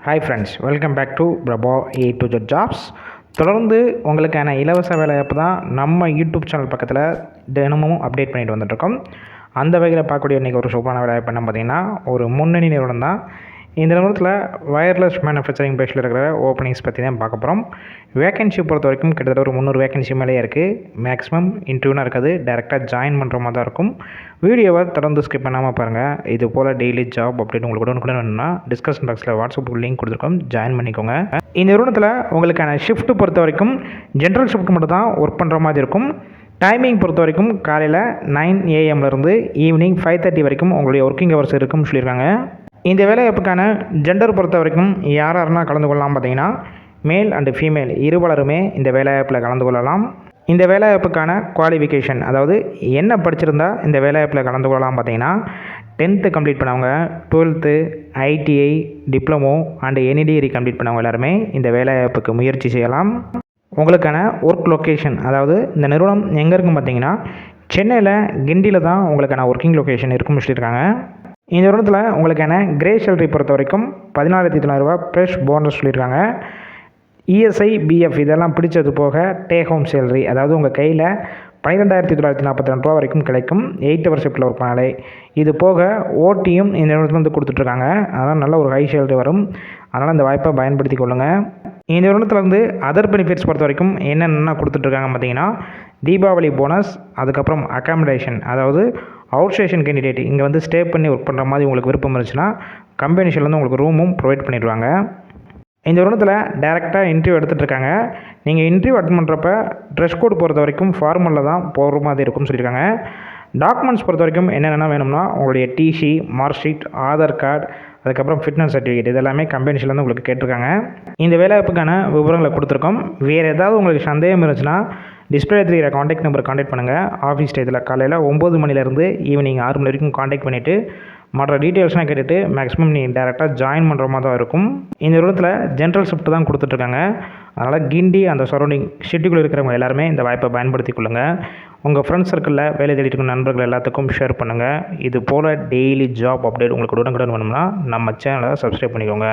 Hi friends, welcome back to Prabha A to Z jobs. தொடர்ந்து உங்களுக்கான இலவச வேலைவாய்ப்பு தான் நம்ம யூடியூப் சேனல் பக்கத்தில் தினமும் அப்டேட் பண்ணிட்டு வந்துட்டுருக்கோம். அந்த வகையில் பார்க்கக்கூடிய இன்றைக்கி ஒரு சூப்பரான வேலைவாய்ப்பு என்ன பார்த்திங்கன்னா, ஒரு முன்னணி நிறுவனம் தான். இந்த நிறுவனத்தில் வயர்லெஸ் மேனுஃபேக்சரிங் பேஸில் இருக்கிற ஓப்பனிங்ஸ் பற்றி தான் பார்க்க போகிறோம். வேகன்சி பொறுத்த வரைக்கும் கிட்டத்தட்ட ஒரு 300 வேகன்சி மேலேயே இருக்குது. மேக்ஸிமம் இன்டர்வியூனா இருக்காது, டேரெக்டாக ஜாயின் பண்ணுற மாதிரி தான் இருக்கும். வீடியோவை தொடர்ந்து ஸ்கிப் பண்ணாமல் பாருங்கள். இது போல் டெய்லி ஜாப் அப்படின்னு உங்களுக்கு உடனுக்குடன் வேணும்னா டிஸ்கஷன் பாக்ஸில் வாட்ஸ்அப் லிங்க் கொடுத்துருக்கோம், ஜாயின் பண்ணிக்கோங்க. இந்த நிறுவனத்தில் உங்களுக்கான ஷிஃப்ட் பொறுத்த வரைக்கும் ஜென்ரல் ஷிஃப்ட் மட்டும் தான் ஒர்க் பண்ணுற மாதிரி இருக்கும். டைமிங் பொறுத்த வரைக்கும் காலையில் 9 AM ஈவினிங் 5:30 வரைக்கும் உங்களுடைய ஒர்க்கிங் ஹவர்ஸ் இருக்குன்னு சொல்லியிருக்காங்க. இந்த வேலைவாய்ப்புக்கான ஜெண்டர் பொறுத்த வரைக்கும் யாரெல்லாம் கலந்து கொள்ளலாம் பார்த்தீங்கன்னா, மேல் அண்டு ஃபீமேல் இருவலருமே இந்த வேலைவாய்ப்பில் கலந்து கொள்ளலாம். இந்த வேலைவாய்ப்புக்கான குவாலிஃபிகேஷன், அதாவது என்ன படிச்சிருந்தா இந்த வேலைவாய்ப்பில் கலந்து கொள்ளலாம் பார்த்தீங்கன்னா, 10th கம்ப்ளீட் பண்ணவங்க, 12th, ITI, diploma and any degree complete பண்ணவங்க எல்லாருமே இந்த வேலைவாய்ப்புக்கு முயற்சி செய்யலாம். உங்களுக்கான ஒர்க் லொக்கேஷன், அதாவது இந்த நிறுவனம் எங்கே இருக்குன்னு பார்த்தீங்கன்னா, சென்னையில் கிண்டியில் தான் உங்களுக்கான ஒர்க்கிங் லொக்கேஷன் இருக்குன்னு சொல்லியிருக்காங்க. இந்த நிறுவனத்தில் உங்களுக்கான கிரே சேலரி பொறுத்த வரைக்கும் 14,900 ப்ளஸ் போனஸ் சொல்லியிருக்காங்க. ESI, BF இதெல்லாம் பிடிச்சது போக டேக் ஹோம் சேலரி, அதாவது உங்கள் கையில் 12,942 வரைக்கும் கிடைக்கும். 8 ஹவர் ஷிஃப்ட்டில் ஒர்க் பண்ணாலே. இது போக ஓட்டியும் இந்த நிறுவனத்தில் கொடுத்துட்ருக்காங்க. அதனால் நல்ல ஒரு ஹை சேலரி வரும். அதனால் இந்த வாய்ப்பை பயன்படுத்தி கொள்ளுங்கள். இந்த நிறுவனத்தில் அதர் பெனிஃபிட்ஸ் பொறுத்த வரைக்கும் என்னென்ன கொடுத்துட்ருக்காங்க பார்த்தீங்கன்னா, தீபாவளி போனஸ், அதுக்கப்புறம் அக்காமடேஷன், அதாவது அவுட் ஸ்டேஷன் கேண்டிடேட் இங்கே ஸ்டே பண்ணி ஒர்க் பண்ணுற மாதிரி உங்களுக்கு விருப்பம் இருந்துச்சுன்னா கம்பெனிஷன்லேருந்து உங்களுக்கு ரூமும் ப்ரொவைட் பண்ணிடுவாங்க. இந்த நிறுவனத்தில் டேரெக்டாக இன்டர்வியூ எடுத்துகிட்ருக்காங்க. நீங்கள் இன்டர்வியூ அட்டன் பண்ணுறப்ப ட்ரெஸ் கோட் பொறுத்த வரைக்கும் ஃபார்மலில் தான் போகிற மாதிரி இருக்கும்னு சொல்லியிருக்காங்க. டாக்குமெண்ட்ஸ் பொறுத்த வரைக்கும் என்னென்ன வேணும்னா, உங்களுடைய TC, mark sheet, Aadhaar card, அதுக்கப்புறம் ஃபிட்னஸ் சர்டிஃபிகேட் இதெல்லாமே கம்பெனிஷன்லேருந்து உங்களுக்கு கேட்டிருக்காங்க. இந்த வேலைவாய்ப்புக்கான விவரங்களை கொடுத்துருக்கோம். வேறு ஏதாவது உங்களுக்கு சந்தேகம் இருந்துச்சுன்னா டிஸ்பிளே தெரிகிற காண்டாக்ட் நம்பர் காண்டாக்ட் பண்ணுங்கள். ஆஃபீஸ் டேத்தில் காலையில் 9 மணிலேருந்து ஈவினிங் 6 மணி வரைக்கும் காண்டாக்ட் பண்ணிவிட்டு மற்ற டீட்டெயில்ஸ்லாம் கேட்டுட்டு மேக்ஸிமம் நீங்கள் டேரெக்டாக ஜாயின் பண்ணுற மாதிரி தான் இருக்கும். இந்த நிறுவனத்தில் ஜென்ரல் ஷிஃப்ட் தான் கொடுத்துட்ருக்காங்க. அதனால் கிண்டி அந்த சரௌண்டிங் சிட்டிக்குள்ளே இருக்கிறவங்க எல்லாருமே இந்த வாய்ப்பை பயன்படுத்தி கொள்ளுங்கள். உங்கள் ஃப்ரெண்ட்ஸ் சர்க்கிளில் வேலை தேடிட்டு இருக்கும் நண்பர்கள் எல்லாத்துக்கும் ஷேர் பண்ணுங்கள். இது போல் டெய்லி ஜாப் அப்டேட் உங்களுக்கு உடனுக்குடன் வேணும்னா நம்ம சேனலை சப்ஸ்கிரைப் பண்ணிக்கோங்க.